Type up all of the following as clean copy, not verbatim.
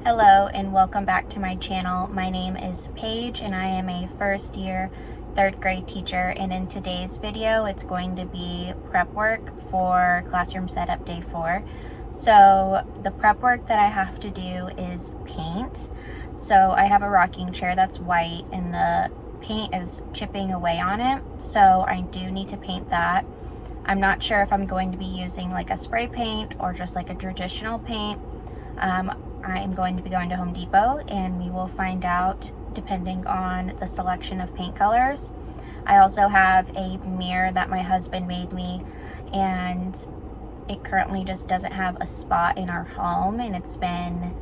Hello and welcome back to my channel. My name is Paige and I am a first year third grade teacher, and in today's video it's going to be prep work for classroom setup day 4. So the prep work that I have to do is paint. So I have a rocking chair that's white and the paint is chipping away on it, so I do need to paint that. I'm not sure if I'm going to be using like a spray paint or just like a traditional paint. I'm going to be going to Home Depot and we will find out depending on the selection of paint colors. I also have a mirror that my husband made me, and it currently just doesn't have a spot in our home, and it's been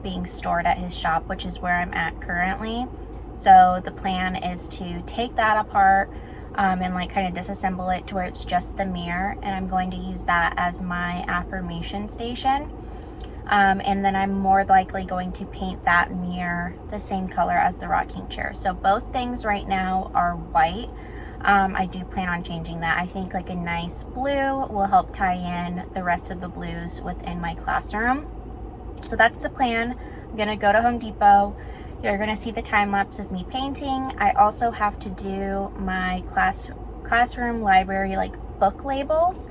being stored at his shop, which is where I'm at currently. So the plan is to take that apart and like kind of disassemble it to where it's just the mirror, and I'm going to use that as my affirmation station. And then I'm more likely going to paint that mirror the same color as the rocking chair. So both things right now are white. I do plan on changing that. I think like a nice blue will help tie in the rest of the blues within my classroom. So that's the plan. I'm gonna go to Home Depot. You're gonna see the time lapse of me painting. I also have to do my classroom library like book labels.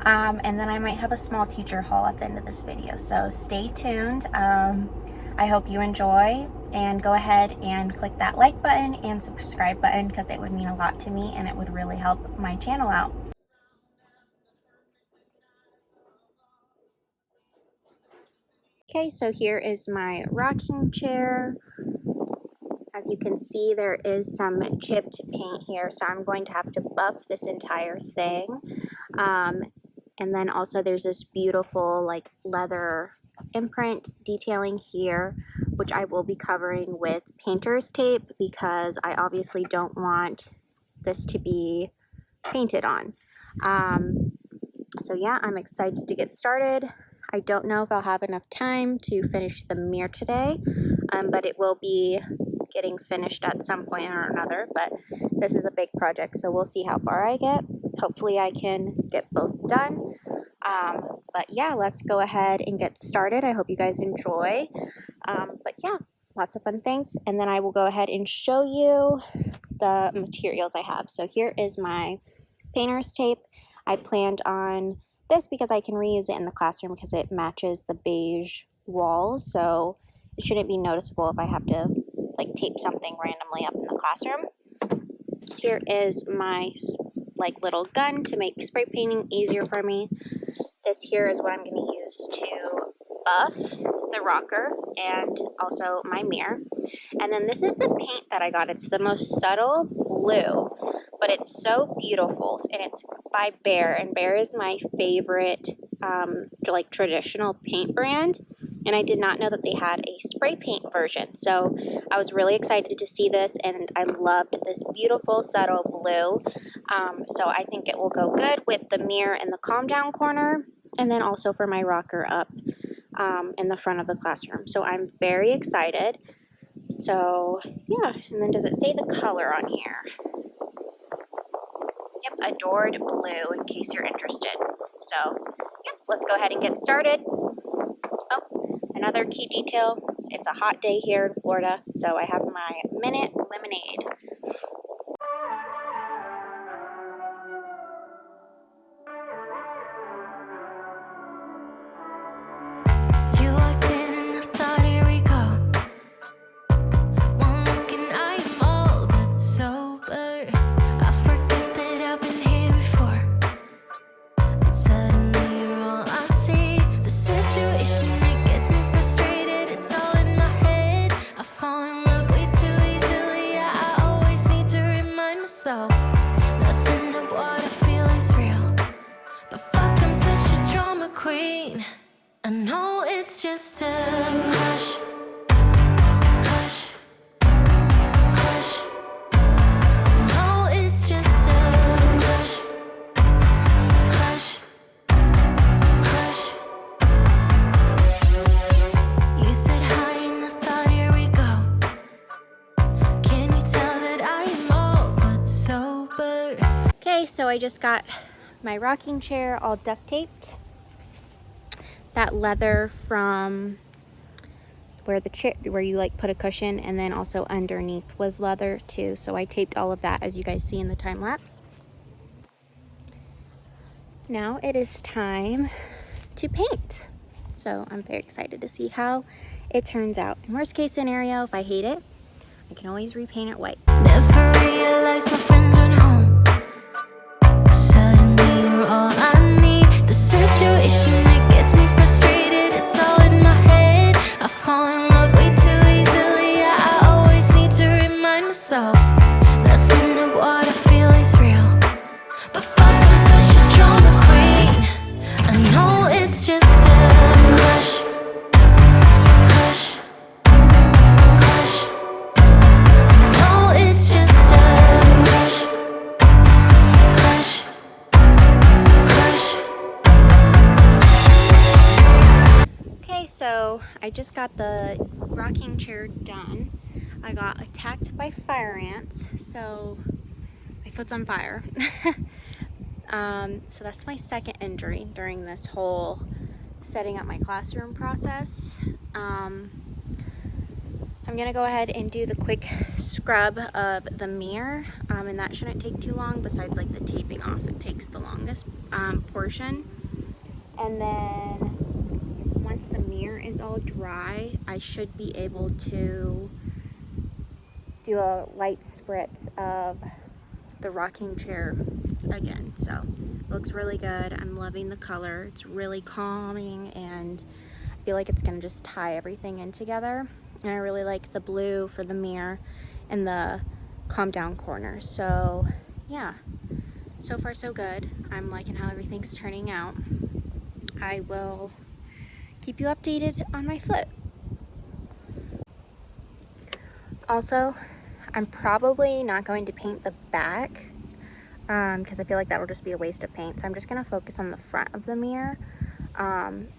And then I might have a small teacher haul at the end of this video, so stay tuned. I hope you enjoy, and go ahead and click that like button and subscribe button because it would mean a lot to me and it would really help my channel out. Okay, so here is my rocking chair. As you can see, there is some chipped paint here, so I'm going to have to buff this entire thing. And then also there's this beautiful like leather imprint detailing here, which I will be covering with painter's tape because I obviously don't want this to be painted on. So yeah, I'm excited to get started. I don't know if I'll have enough time to finish the mirror today, but it will be getting finished at some point or another. But this is a big project, so we'll see how far I get. Hopefully I can get both done. But yeah, let's go ahead and get started. I hope you guys enjoy. But yeah, lots of fun things. And then I will go ahead and show you the materials I have. So here is my painter's tape. I planned on this because I can reuse it in the classroom because it matches the beige walls. So it shouldn't be noticeable if I have to like tape something randomly up in the classroom. Here is my like little gun to make spray painting easier for me. This here is what I'm going to use to buff the rocker and also my mirror. And then this is the paint that I got. It's the most subtle blue, but it's so beautiful, and it's by Behr, and Behr is my favorite like traditional paint brand, and I did not know that they had a spray paint version, so I was really excited to see this, and I loved this beautiful subtle blue. So I think it will go good with the mirror in the calm down corner, and then also for my rocker up in the front of the classroom. So I'm very excited. So yeah, and then does it say the color on here? Yep, Adored Blue, in case you're interested. So yeah, let's go ahead and get started. Oh, another key detail, it's a hot day here in Florida, so I have my minute lemonade. You walked in and I thought, here we go. One look and I am all but sober. I forget that I've been here before. And suddenly you're all I see. The situation, it gets me frustrated. It's all in my head. I fall in love way too easily. I always need to remind myself nothing of what I feel is real. But fuck, I'm such a drama queen. I know it's just a crush, crush, crush. I know it's just a crush, crush, crush. You said hi and I thought, here we go. Can you tell that I am all but sober? Okay, so I just got my rocking chair all duct taped. That leather from where the chair, where you like put a cushion, and then also underneath was leather too. So I taped all of that, as you guys see in the time lapse. Now it is time to paint. So I'm very excited to see how it turns out. In worst case scenario, if I hate it, I can always repaint it white. Never realized my friends went home. Suddenly you're all I need. The situation that gets me frustrated, it's all in my head. I fall in love way too easily. I always need to remind myself, nothing of what I feel is real. But fuck, I'm such a drama queen. I know it's just a crush, crush, crush. I know it's just a crush, crush, crush. Okay, so I just got the rocking chair done. I got attacked by fire ants, so my foot's on fire. So that's my second injury during this whole setting up my classroom process. I'm gonna go ahead and do the quick scrub of the mirror, and that shouldn't take too long. Besides, like the taping off, it takes the longest portion. And then once the mirror is all dry, I should be able to do a light spritz of the rocking chair again. So it looks really good. I'm loving the color. It's really calming, and I feel like it's gonna just tie everything in together. And I really like the blue for the mirror and the calm down corner. So yeah, so far so good. I'm liking how everything's turning out. I will keep you updated on my foot. Also, I'm probably not going to paint the back because I feel like that will just be a waste of paint. So I'm just going to focus on the front of the mirror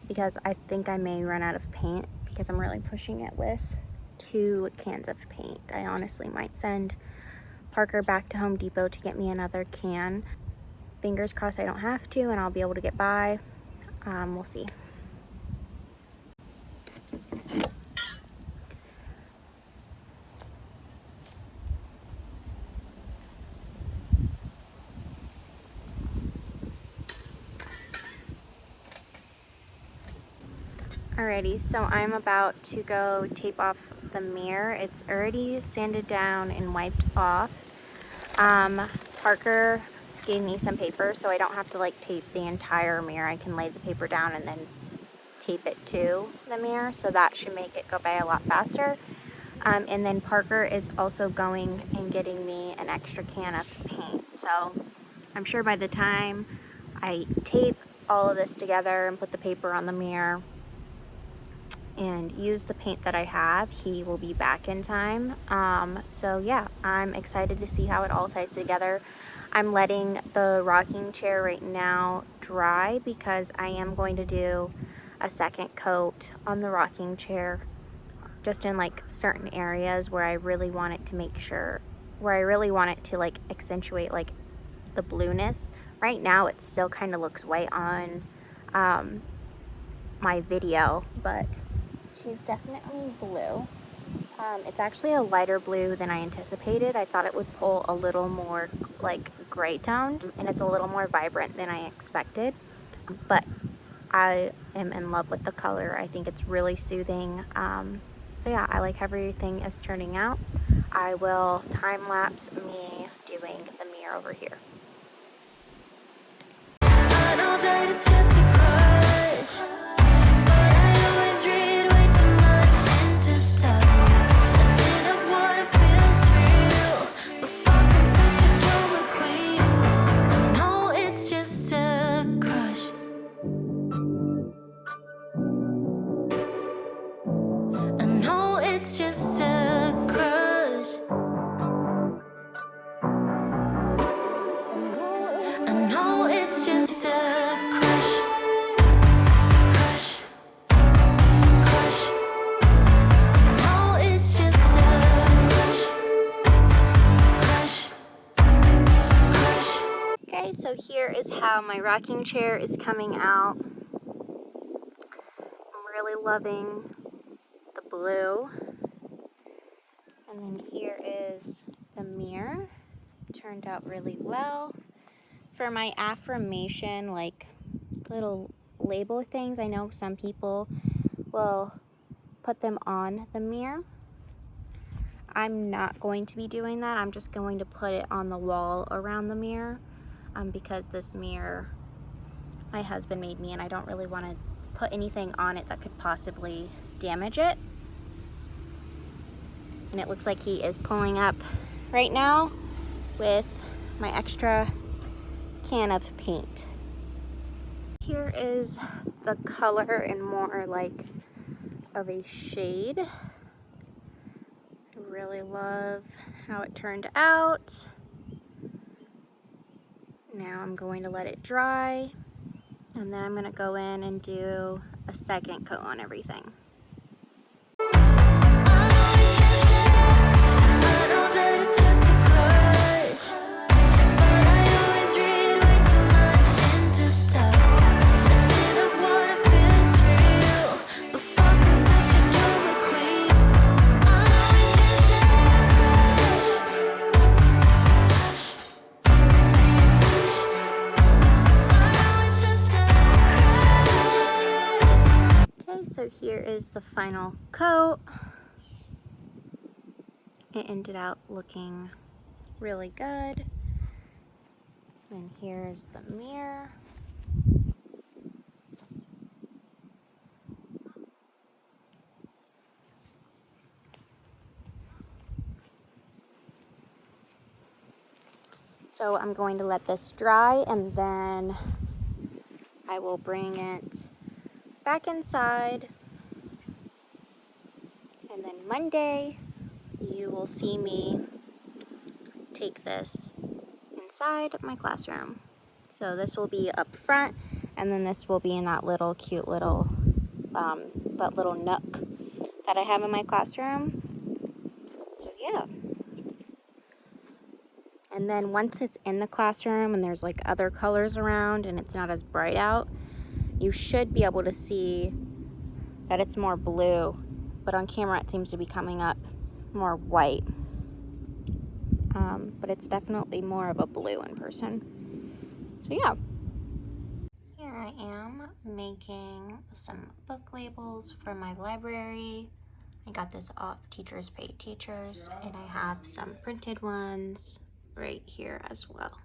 because I think I may run out of paint because I'm really pushing it with 2 cans of paint. I honestly might send Parker back to Home Depot to get me another can. Fingers crossed I don't have to, and I'll be able to get by. We'll see. Alrighty, so I'm about to go tape off the mirror. It's already sanded down and wiped off. Parker gave me some paper so I don't have to like tape the entire mirror. I can lay the paper down and then tape it to the mirror, so that should make it go by a lot faster. And then Parker is also going and getting me an extra can of paint. So I'm sure by the time I tape all of this together and put the paper on the mirror and use the paint that I have, he will be back in time. So yeah, I'm excited to see how it all ties together. I'm letting the rocking chair right now dry because I am going to do a second coat on the rocking chair just in like certain areas where I really want it to make sure, where I really want it to like accentuate like the blueness. Right now it still kind of looks white on my video, but she's definitely blue. It's actually a lighter blue than I anticipated. I thought it would pull a little more like gray toned, and it's a little more vibrant than I expected. But I am in love with the color. I think it's really soothing. So yeah, I like how everything is turning out. I will time lapse me doing the mirror over here. I know that it's just a crush, but I always read way too much into stuff. Nothing of what I feel is real. But fuck, I'm such a drama queen. I know it's just a crush. I know it's just a crush. I know it's just a crush. Crush. Crush. I know it's just a crush. Crush. Crush. Okay, so here is how my rocking chair is coming out. I'm really loving the blue. And then here is the mirror. Turned out really well. For my affirmation, like little label things, I know some people will put them on the mirror. I'm not going to be doing that. I'm just going to put it on the wall around the mirror because this mirror my husband made me, and I don't really want to put anything on it that could possibly damage it. And it looks like he is pulling up right now with my extra can of paint. Here is the color in more like of a shade. I really love how it turned out. Now I'm going to let it dry, and then I'm going to go in and do a second coat on everything. So here is the final coat. It ended up looking really good. And here's the mirror. So I'm going to let this dry, and then I will bring it back inside, and then Monday you will see me take this inside my classroom. So this will be up front, and then this will be in that little cute little that little nook that I have in my classroom. So yeah. And then once it's in the classroom and there's like other colors around and it's not as bright out, you should be able to see that it's more blue, but on camera it seems to be coming up more white. But it's definitely more of a blue in person. So yeah. Here I am making some book labels for my library. I got this off Teachers Pay Teachers, and I have some printed ones right here as well.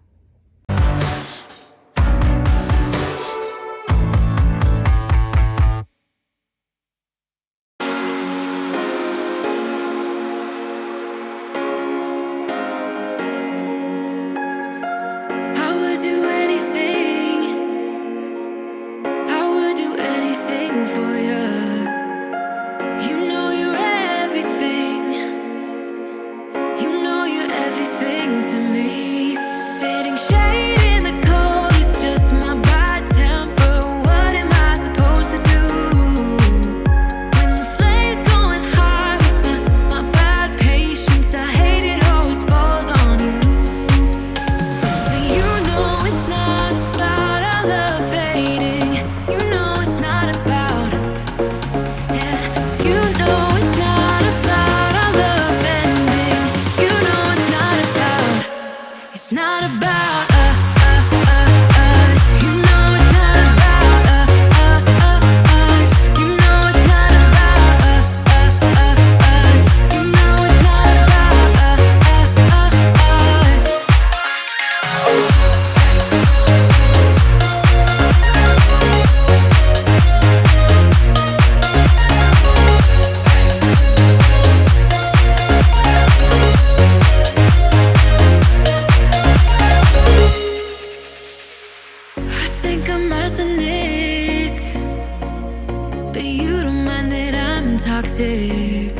Toxic.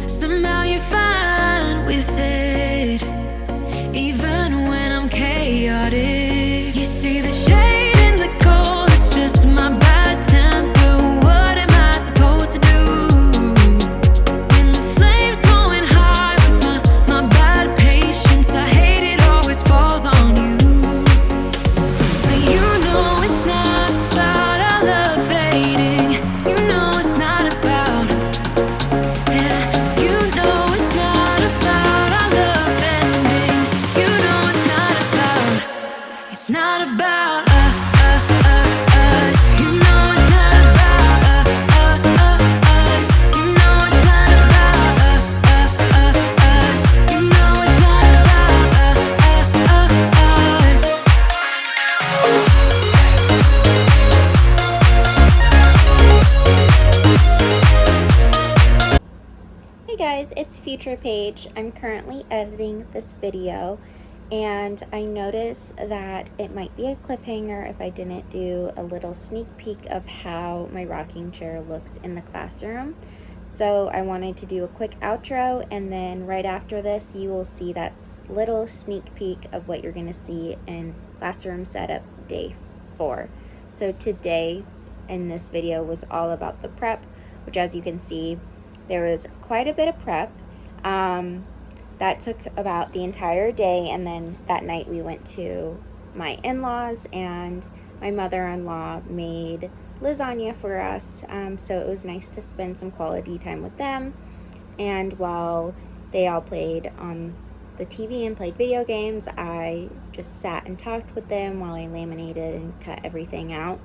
Somehow you're fine with it, even when I'm chaotic. You see the shade in the cold, it's just my bad temper. What am I supposed to do when the flames going high with my bad patience? I hate it always falls on you. But you know it's not about our love fading. You know it's not about Hey guys, it's Future Paige. I'm currently editing this video and I noticed that it might be a cliffhanger if I didn't do a little sneak peek of how my rocking chair looks in the classroom. So I wanted to do a quick outro, and then right after this you will see that little sneak peek of what you're going to see in classroom setup day 4. So today in this video was all about the prep, which as you can see there was quite a bit of prep. That took about the entire day, and then that night we went to my in-laws and my mother-in-law made lasagna for us, so it was nice to spend some quality time with them. And while they all played on the TV and played video games, I just sat and talked with them while I laminated and cut everything out.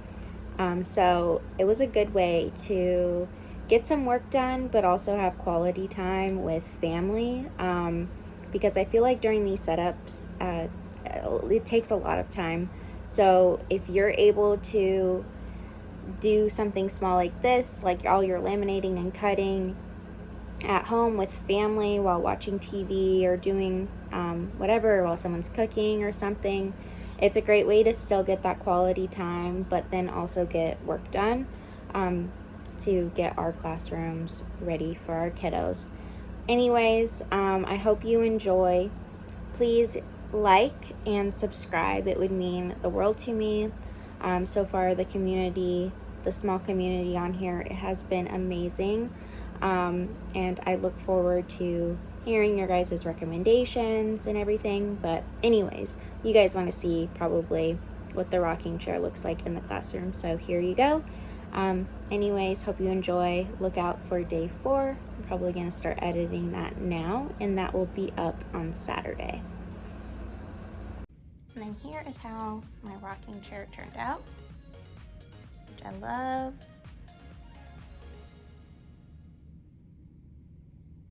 So it was a good way to get some work done, but also have quality time with family, because I feel like during these setups, it takes a lot of time. So if you're able to do something small like this, like all your laminating and cutting at home with family while watching TV or doing whatever while someone's cooking or something, it's a great way to still get that quality time, but then also get work done, to get our classrooms ready for our kiddos. Anyways, I hope you enjoy. Please like and subscribe. It would mean the world to me. So far the community, the small community on here, it has been amazing. And I look forward to hearing your guys' recommendations and everything. But anyways, you guys want to see probably what the rocking chair looks like in the classroom, so here you go. Anyways, hope you enjoy. Look out for day 4. I'm probably going to start editing that now, and that will be up on Saturday. And then here is how my rocking chair turned out, which I love.